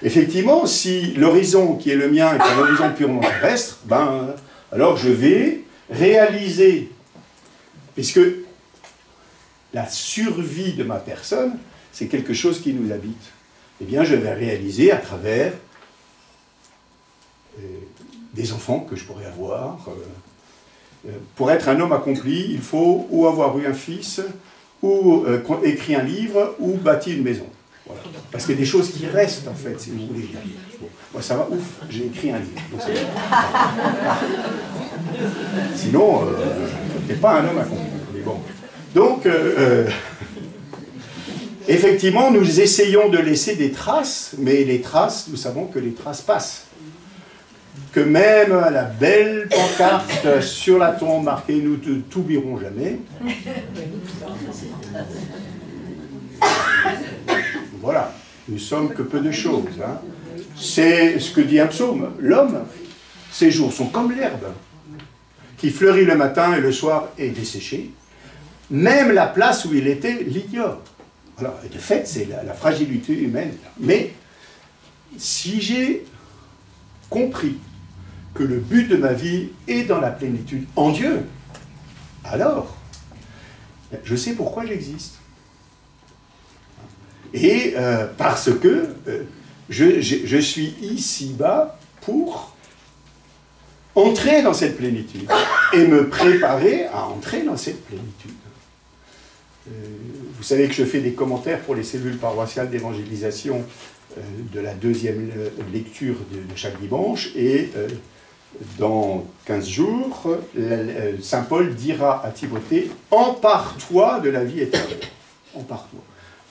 Effectivement, si l'horizon qui est le mien est un horizon purement terrestre, alors je vais réaliser, puisque la survie de ma personne, c'est quelque chose qui nous habite, eh bien je vais réaliser à travers des enfants que je pourrais avoir. Pour être un homme accompli, il faut ou avoir eu un fils, ou écrit un livre, ou bâti une maison. Voilà. Parce qu'il y a des choses qui restent, en fait, si vous voulez. Bon, moi, ça va, ouf, j'ai écrit un livre. Donc, sinon, je n'es pas un homme accompli. Mais bon. Donc, effectivement, nous essayons de laisser des traces, mais les traces, nous savons que les traces passent. Que même la belle pancarte sur la tombe marquée « Nous ne t'oublierons jamais », voilà, nous sommes que peu de choses. Hein. C'est ce que dit un psaume. L'homme, ses jours sont comme l'herbe, qui fleurit le matin et le soir est desséchée. Même la place où il était l'ignore. Voilà. Et de fait, c'est la fragilité humaine. Mais si j'ai compris que le but de ma vie est dans la plénitude en Dieu, alors, je sais pourquoi j'existe. Et parce que je suis ici-bas pour entrer dans cette plénitude et me préparer à entrer dans cette plénitude. Vous savez que je fais des commentaires pour les cellules paroissiales d'évangélisation de la deuxième lecture de chaque dimanche, et dans 15 jours, Saint Paul dira à Timothée « Empare-toi de la vie éternelle. » Empare-toi.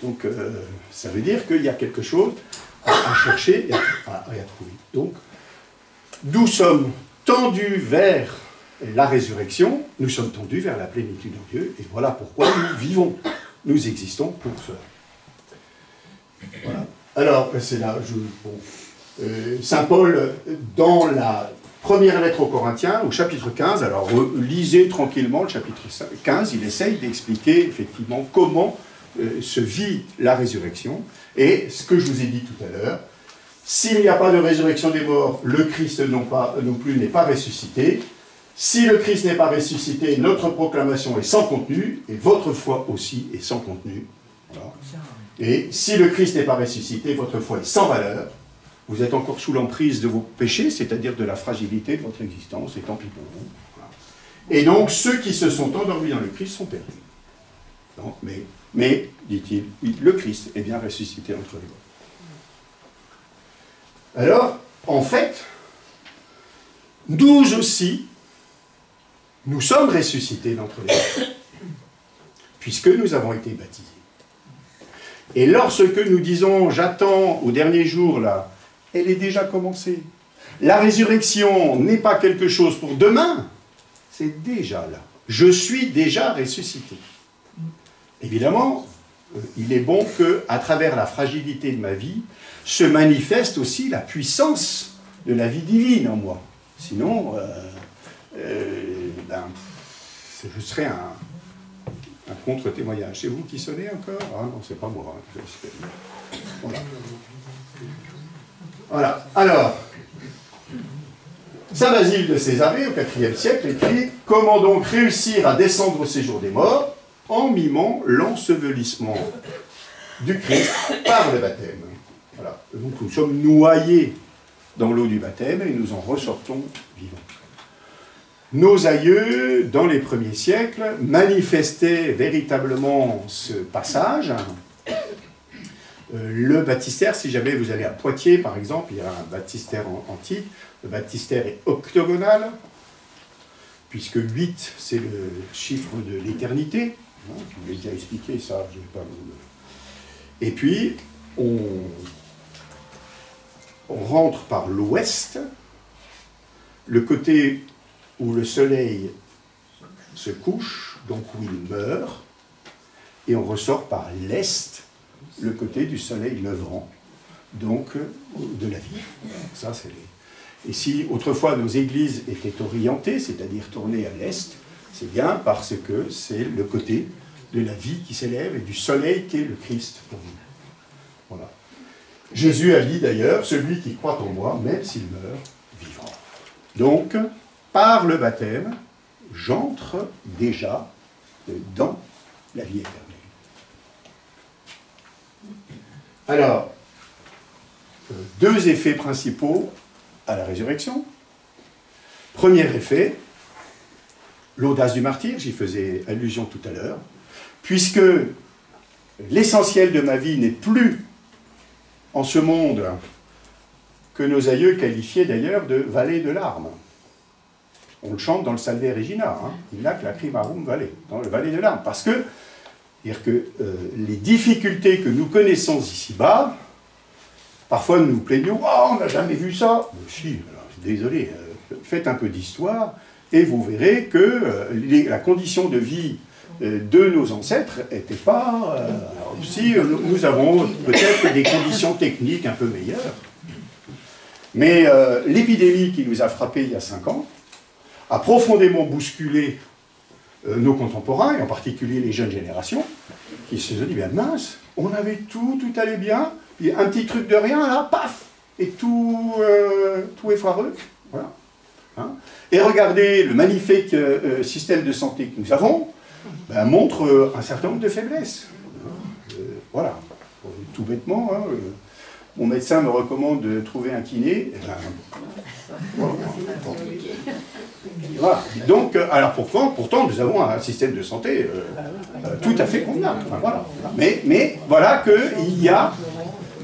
Donc, ça veut dire qu'il y a quelque chose à chercher et à trouver. Donc, nous sommes tendus vers la résurrection, nous sommes tendus vers la plénitude en Dieu, et voilà pourquoi nous vivons. Nous existons pour cela. Voilà. Alors, c'est là, Saint Paul, dans la première lettre aux Corinthiens, au chapitre 15, alors lisez tranquillement le chapitre 15, il essaye d'expliquer effectivement comment se vit la résurrection, et ce que je vous ai dit tout à l'heure, s'il n'y a pas de résurrection des morts, le Christ non plus n'est pas ressuscité. Si le Christ n'est pas ressuscité, notre proclamation est sans contenu, et votre foi aussi est sans contenu. Voilà. Et si le Christ n'est pas ressuscité, votre foi est sans valeur. Vous êtes encore sous l'emprise de vos péchés, c'est-à-dire de la fragilité de votre existence, et tant pis pour vous. Voilà. Et donc, ceux qui se sont endormis dans le Christ sont perdus. Non, mais dit-il, le Christ est bien ressuscité entre les morts. Alors, en fait, nous aussi, nous sommes ressuscités d'entre les morts, puisque nous avons été baptisés. Et lorsque nous disons « j'attends au dernier jour », là, elle est déjà commencée. La résurrection n'est pas quelque chose pour demain, c'est déjà là. Je suis déjà ressuscité. Évidemment, il est bon qu'à travers la fragilité de ma vie, se manifeste aussi la puissance de la vie divine en moi. Sinon, je serais un contre-témoignage. C'est vous qui sonnez encore? Ah non, c'est pas moi. Hein. Voilà. Voilà. Alors, Saint Basile de Césarée, au IVe siècle, écrit « Comment donc réussir à descendre au séjour des morts en mimant l'ensevelissement du Christ par le baptême ?» Voilà. Donc nous sommes noyés dans l'eau du baptême et nous en ressortons vivants. Nos aïeux, dans les premiers siècles, manifestaient véritablement ce passage. Le baptistère, si jamais vous allez à Poitiers, par exemple, il y a un baptistère antique. Le baptistère est octogonal, puisque 8, c'est le chiffre de l'éternité. Je vous l'ai déjà expliqué, ça, je ne vais pas vous... Et puis, on rentre par l'ouest, le côté où le soleil se couche, donc où il meurt, et on ressort par l'est, le côté du soleil levant, donc de la vie. Ça, c'est les... Et si autrefois nos églises étaient orientées, c'est-à-dire tournées à l'est, c'est bien parce que c'est le côté de la vie qui s'élève et du soleil qui est le Christ pour nous. Voilà. Jésus a dit d'ailleurs, celui qui croit en moi, même s'il meurt, vivra. Donc, par le baptême, j'entre déjà dans la vie éternelle. Alors, deux effets principaux à la résurrection. Premier effet, l'audace du martyr, j'y faisais allusion tout à l'heure, puisque l'essentiel de ma vie n'est plus en ce monde que nos aïeux qualifiaient d'ailleurs de vallée de larmes. On le chante dans le Salve Regina, hein, Illac lacrimarum vallée, dans le vallée de larmes, parce que, les difficultés que nous connaissons ici-bas, parfois nous nous plaignons, « Oh, on n'a jamais vu ça !» Si, alors, désolé, faites un peu d'histoire, et vous verrez que la condition de vie de nos ancêtres n'était pas... alors aussi, nous avons peut-être des conditions techniques un peu meilleures, mais l'épidémie qui nous a frappés il y a 5 ans a profondément bousculé nos contemporains, et en particulier les jeunes générations, qui se sont dit, bien mince, on avait tout allait bien, puis un petit truc de rien, là, paf, et tout est foireux. Voilà. Hein. Et regardez, le magnifique système de santé que nous avons, ben, montre un certain nombre de faiblesses. Voilà. Tout bêtement, hein, mon médecin me recommande de trouver un kiné. Et ben, voilà. Voilà. Donc, alors pourtant, nous avons un système de santé tout à fait convenable. Enfin, voilà. Mais voilà qu'il y a...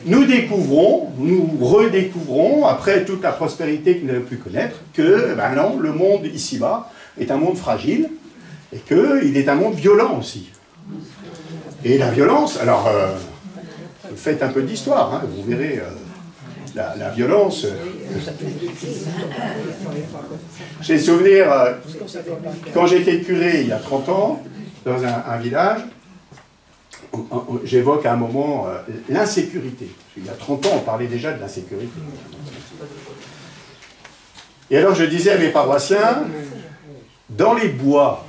Nous redécouvrons, après toute la prospérité que nous avons pu connaître, que ben non, le monde ici-bas est un monde fragile et qu'il est un monde violent aussi. Et la violence, alors, faites un peu d'histoire, hein, vous verrez, la violence... J'ai le souvenir, quand j'étais curé il y a 30 ans, dans un village, j'évoque à un moment l'insécurité. Il y a 30 ans, on parlait déjà de l'insécurité. Et alors je disais à mes paroissiens, dans les bois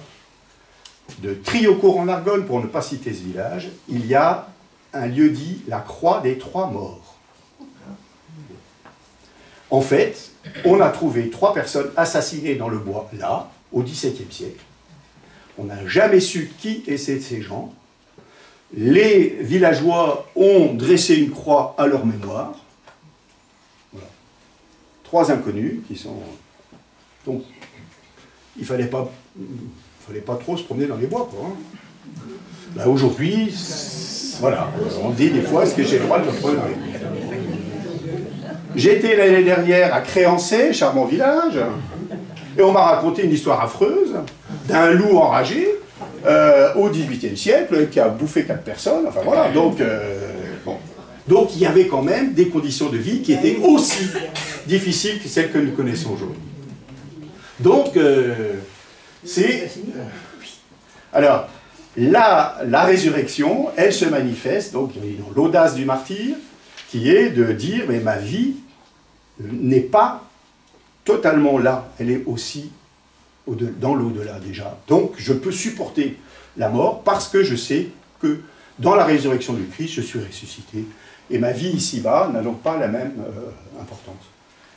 de Triocourt en Argonne, pour ne pas citer ce village, il y a un lieu dit la Croix des Trois Morts. En fait, on a trouvé 3 personnes assassinées dans le bois, là, au XVIIe siècle. On n'a jamais su qui étaient ces gens. Les villageois ont dressé une croix à leur mémoire. Voilà. 3 inconnus qui sont... Donc, il ne fallait pas trop se promener dans les bois, quoi. Hein. Là, aujourd'hui, voilà, on dit des fois, est-ce que j'ai le droit de me promener dans les bois? J'étais l'année dernière à Créancey, charmant village, et on m'a raconté une histoire affreuse d'un loup enragé au XVIIIe siècle qui a bouffé 4 personnes. Enfin voilà, donc, bon. Donc il y avait quand même des conditions de vie qui étaient aussi difficiles que celles que nous connaissons aujourd'hui. Donc, c'est... alors, la résurrection, elle se manifeste, donc dans l'audace du martyr, qui est de dire, mais ma vie n'est pas totalement là, elle est aussi dans l'au-delà déjà. Donc je peux supporter la mort parce que je sais que dans la résurrection du Christ, je suis ressuscité. Et ma vie ici-bas n'a donc pas la même importance.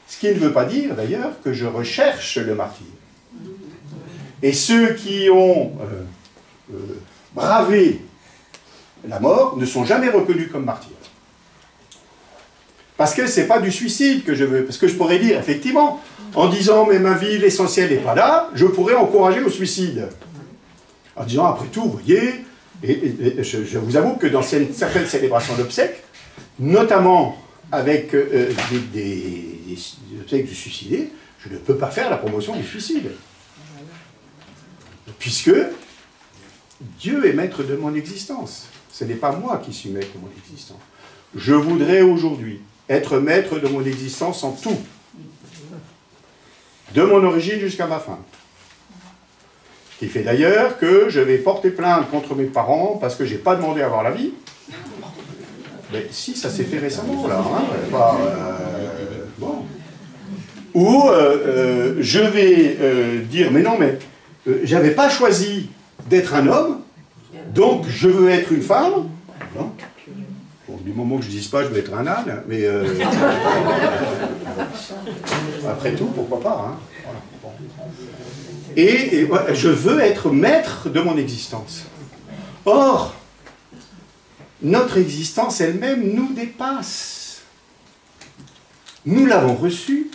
Ce qui ne veut pas dire d'ailleurs que je recherche le martyr. Et ceux qui ont bravé la mort ne sont jamais reconnus comme martyrs. Parce que ce n'est pas du suicide que je veux. Parce que je pourrais dire, effectivement, en disant, mais ma vie, l'essentiel n'est pas là, je pourrais encourager au suicide. En disant, après tout, vous voyez, et je vous avoue que dans certaines célébrations d'obsèques, notamment avec des obsèques du suicidé, je ne peux pas faire la promotion du suicide. Puisque Dieu est maître de mon existence. Ce n'est pas moi qui suis maître de mon existence. Je voudrais aujourd'hui être maître de mon existence en tout. De mon origine jusqu'à ma fin. Ce qui fait d'ailleurs que je vais porter plainte contre mes parents parce que je n'ai pas demandé à avoir la vie. Mais si, ça s'est fait récemment, là. Hein, bon. Ou je vais dire, mais non, mais j'avais pas choisi d'être un homme, donc je veux être une femme. Non. Bon, du moment que je ne dise pas, je veux être un âne, mais après tout, pourquoi pas, hein. Voilà. Bon. Et je veux être maître de mon existence. Or, notre existence elle-même nous dépasse. Nous l'avons reçue,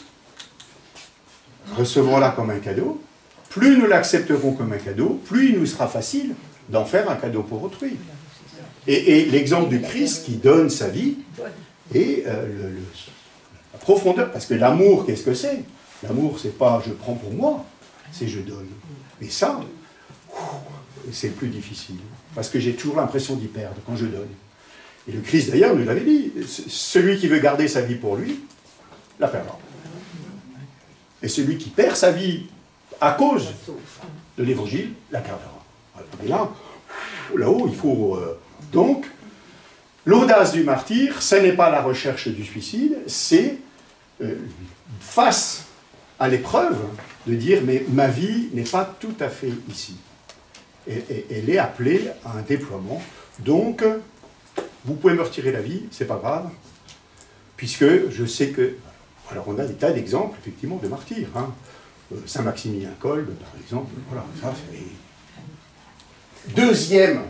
recevons-la comme un cadeau. Plus nous l'accepterons comme un cadeau, plus il nous sera facile d'en faire un cadeau pour autrui. Et l'exemple du Christ qui donne sa vie et la profondeur, parce que l'amour, qu'est-ce que c'est? L'amour, c'est pas je prends pour moi, c'est je donne. Mais ça, c'est le plus difficile, parce que j'ai toujours l'impression d'y perdre quand je donne. Et le Christ d'ailleurs nous l'avait dit, celui qui veut garder sa vie pour lui, la perdra. Et celui qui perd sa vie à cause de l'évangile, la perdra. Et là-haut, il faut... donc, l'audace du martyr, ce n'est pas la recherche du suicide, c'est face à l'épreuve de dire, mais ma vie n'est pas tout à fait ici. Et elle est appelée à un déploiement. Donc, vous pouvez me retirer la vie, c'est pas grave, puisque je sais que... Alors, on a des tas d'exemples, effectivement, de martyrs. Hein. Saint-Maximilien Kolbe, par exemple, voilà, ça c'est... Deuxième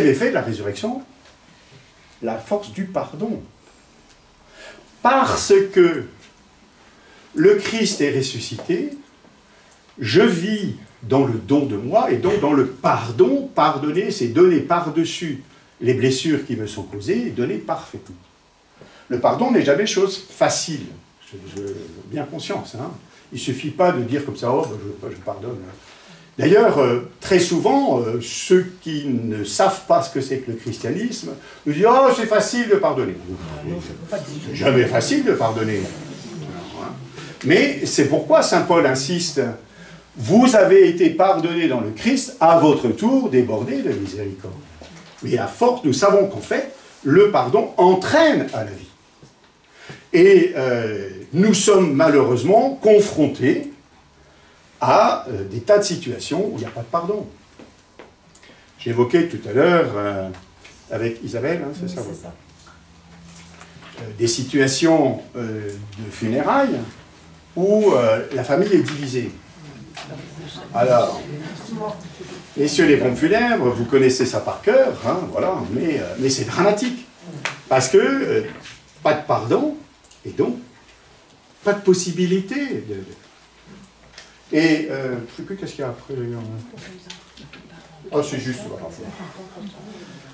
effet de la résurrection, la force du pardon. Parce que le Christ est ressuscité, je vis dans le don de moi, et donc dans le pardon. Pardonner, c'est donner par-dessus les blessures qui me sont causées, et donner parfaitement. Le pardon n'est jamais chose facile, j'ai bien conscience. Hein. Il ne suffit pas de dire comme ça, oh, ben je pardonne. D'ailleurs, très souvent, ceux qui ne savent pas ce que c'est que le christianisme nous disent « Oh, c'est facile de pardonner ». C'est jamais facile de pardonner. Mais c'est pourquoi saint Paul insiste « Vous avez été pardonnés dans le Christ, à votre tour débordés de miséricorde ». Mais à force, nous savons qu'en fait, le pardon entraîne à la vie. Et nous sommes malheureusement confrontés à des tas de situations où il n'y a pas de pardon. J'évoquais tout à l'heure, avec Isabelle, hein, c'est ça, oui. Des situations de funérailles où la famille est divisée. Alors, messieurs les pompes funèbres, vous connaissez ça par cœur, hein, voilà, mais c'est dramatique. Parce que pas de pardon, et donc pas de possibilité de... Et, je ne sais plus qu'est-ce qu'il y a après, d'ailleurs. Oh, c'est juste, voilà.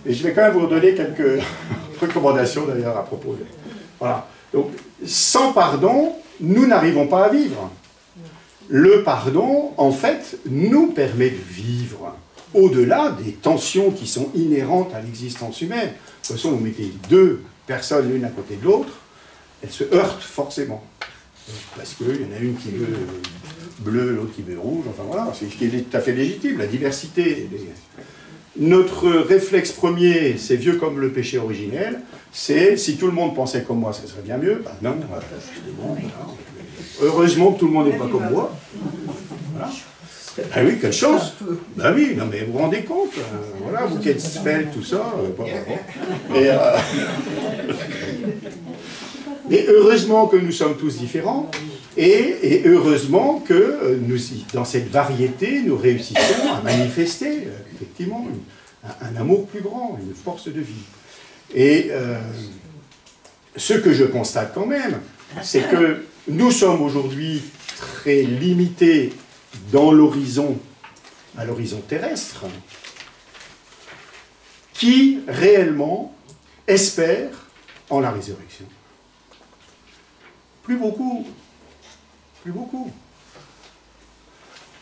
Et je vais quand même vous donner quelques recommandations, d'ailleurs, à propos de... Voilà. Donc, sans pardon, nous n'arrivons pas à vivre. Le pardon, en fait, nous permet de vivre au-delà des tensions qui sont inhérentes à l'existence humaine. De toute façon, vous mettez deux personnes l'une à côté de l'autre, elles se heurtent forcément. Parce qu'il y en a une qui veut bleu, l'autre qui veut rouge, enfin voilà, c'est ce qui est tout à fait légitime, la diversité. Notre réflexe premier, c'est vieux comme le péché originel, c'est si tout le monde pensait comme moi, ça serait bien mieux. Ben non, bon, heureusement que tout le monde n'est pas comme moi. Voilà. Ben oui, quelle chance. Ben oui, non mais vous vous rendez compte, voilà, vous qui êtes svelte, tout ça, bon. Et heureusement que nous sommes tous différents, et heureusement que nous, dans cette variété, nous réussissons à manifester, effectivement, un amour plus grand, une force de vie. Et ce que je constate quand même, c'est que nous sommes aujourd'hui très limités dans l'horizon, à l'horizon terrestre, qui réellement espèrent en la résurrection. Plus beaucoup. Plus beaucoup.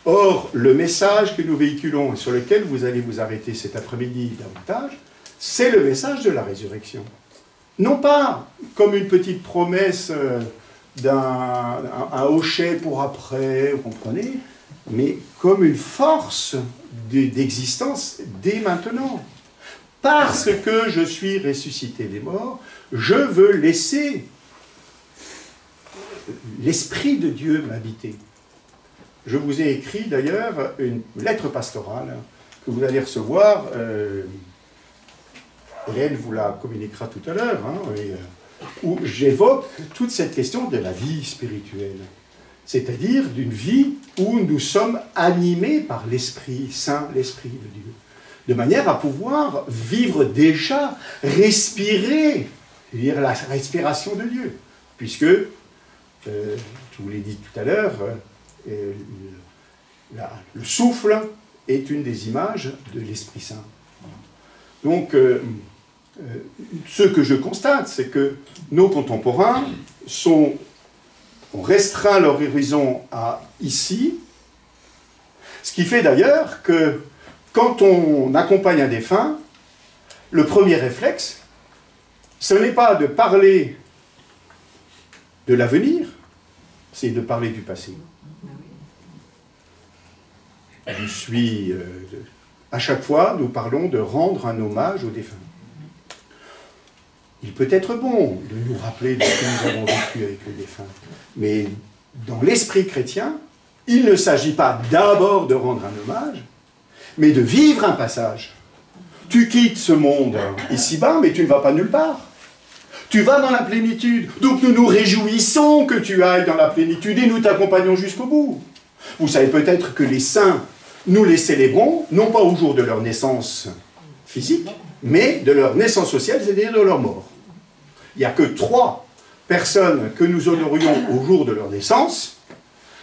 Or, le message que nous véhiculons et sur lequel vous allez vous arrêter cet après-midi davantage, c'est le message de la résurrection. Non pas comme une petite promesse d'un hochet pour après, vous comprenez, mais comme une force d'existence dès maintenant. Parce que je suis ressuscité des morts, je veux laisser l'Esprit de Dieu m'habiter. Je vous ai écrit d'ailleurs une lettre pastorale que vous allez recevoir. Hélène vous la communiquera tout à l'heure, hein, où j'évoque toute cette question de la vie spirituelle. C'est-à-dire d'une vie où nous sommes animés par l'Esprit Saint, l'Esprit de Dieu. De manière à pouvoir vivre déjà, respirer, c'est-à-dire la respiration de Dieu. Puisque je vous l'ai dit tout à l'heure, le souffle est une des images de l'Esprit Saint. Donc, ce que je constate, c'est que nos contemporains ont restreint leur horizon à ici, ce qui fait d'ailleurs que quand on accompagne un défunt, le premier réflexe, ce n'est pas de parler de l'avenir, c'est de parler du passé. Je suis... à chaque fois, nous parlons de rendre un hommage aux défunts. Il peut être bon de nous rappeler de ce que nous avons vécu avec les défunts, mais dans l'esprit chrétien, il ne s'agit pas d'abord de rendre un hommage, mais de vivre un passage. Tu quittes ce monde ici-bas, mais tu ne vas pas nulle part. Tu vas dans la plénitude. Donc nous nous réjouissons que tu ailles dans la plénitude et nous t'accompagnons jusqu'au bout. Vous savez peut-être que les saints, nous les célébrons, non pas au jour de leur naissance physique, mais de leur naissance sociale, c'est-à-dire de leur mort. Il n'y a que 3 personnes que nous honorions au jour de leur naissance.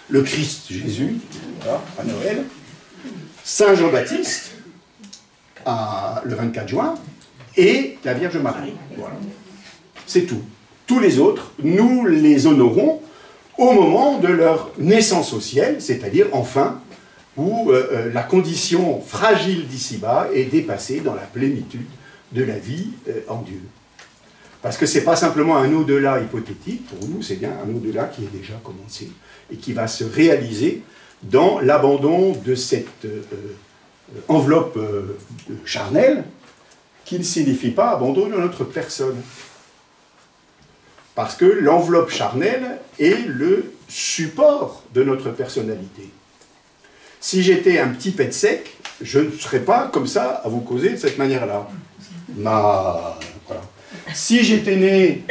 Le Christ Jésus, voilà, à Noël, Saint Jean-Baptiste, le 24 juin, et la Vierge Marie. Voilà. C'est tout. Tous les autres, nous les honorons au moment de leur naissance au ciel, c'est-à-dire, enfin, où la condition fragile d'ici-bas est dépassée dans la plénitude de la vie en Dieu. Parce que ce n'est pas simplement un au-delà hypothétique, pour nous, c'est bien un au-delà qui est déjà commencé, et qui va se réaliser dans l'abandon de cette enveloppe charnelle, qui ne signifie pas abandon de notre personne. Parce que l'enveloppe charnelle est le support de notre personnalité. Si j'étais un petit pet sec, je ne serais pas comme ça à vous causer de cette manière-là. Voilà. Si j'étais né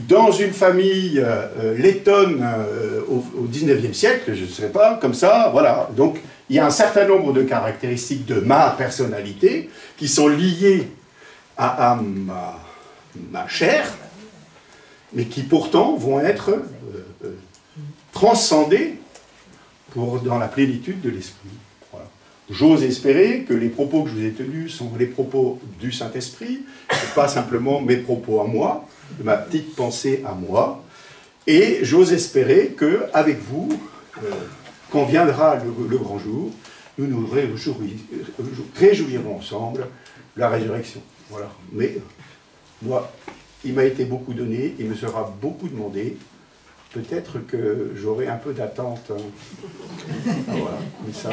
dans une famille lettonne au XIXe siècle, je ne serais pas comme ça, voilà. Donc, il y a un certain nombre de caractéristiques de ma personnalité qui sont liées à ma chair, mais qui pourtant vont être transcendées dans la plénitude de l'esprit. Voilà. J'ose espérer que les propos que je vous ai tenus sont les propos du Saint-Esprit, et pas simplement mes propos à moi, de ma petite pensée à moi, et j'ose espérer qu'avec vous, quand viendra le grand jour, nous nous réjouirons ensemble la résurrection. Voilà. Mais moi, il m'a été beaucoup donné, il me sera beaucoup demandé. Peut-être que j'aurai un peu d'attente. Voilà, comme ça.